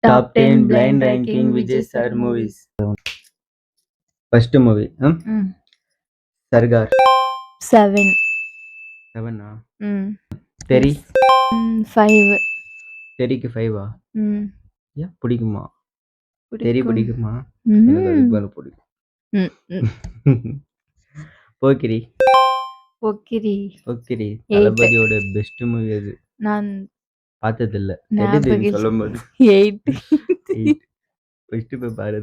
Top 10 blind ranking Vijay sir movies. First movie, Sargar. 7. 7 Teri. 5. தெரிக்கு 5 ஏன் பிடிக்குமா? தெரி பிடிக்குமா? ம். எனக்கு அதுக்கு மேல பிடிக்கும். போக்கிரி. தளபதியோட பெஸ்ட் மூவி அது. நான் பார்த்ததில்ல. தெரியுது சொல்லும்போது. 8. ஃபர்ஸ்ட் போய் பாரு.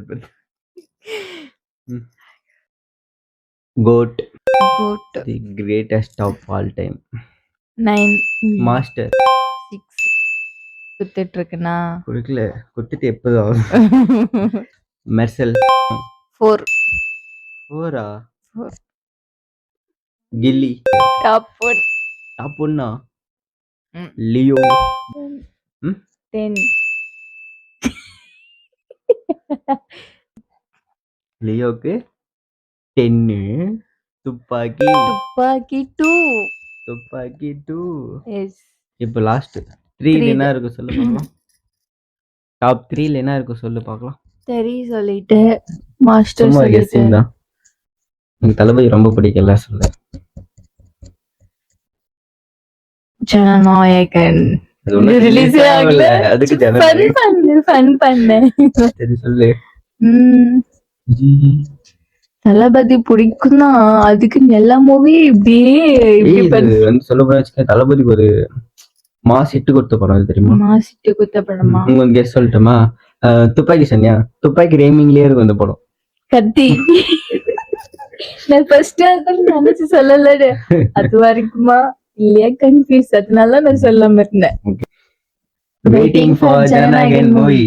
GOAT. The greatest of all time. 9. Master. 6. குத்திட்டு இருக்கனா? குடுக்கல. குத்திட்டு எப்போதான்? Mersal. 4. 4 Ghilli. Top 1. Top 1 Leo. 10. லியோக்கு 10. துப்பாக்கி 2. எஸ். இப்போ லாஸ்ட் 3 என்ன இருக்கு சொல்லு பார்க்கலாம். டாப் 3 என்ன இருக்கு சொல்லு பார்க்கலாம். தெரி சொல்லிட்டு மாஸ்டர் சும்மா சொல்லிட்டு கெஸ்ஸிங் தான். எனக்கு தளபதி ரொம்ப பிடிக்கல சொல்ல. ஜனநாயகன் ரிலீஸ் ஆகல. அதுக்கு ஃபன் பண்ணேன். சரி சொல்லு. தளபதி பிடிக்கும் தான். அதுக்கு எல்லா மூவி இப்படியே சொல்ல போனா தளபதிக்கு ஒரு மாஸ் ஹிட் கொடுத்த படம் அது தெரியுமா? மாஸ் ஹிட் கொடுத்த படமா? உங்களுக்கு கெஸ் சொல்லட்டுமா? துப்பாக்கி சன்யா. துப்பாக்கி ரேமிங்லயே இருக்கும் அந்த படம். கத்தி. நான் ஃபர்ஸ்ட் நினைச்சு சொல்லல. அது வரைக்குமா இல்லையா கன்ஃபியூஸ். அதனால நான் சொல்லாம இருந்தேன். Waiting for Janagan movie.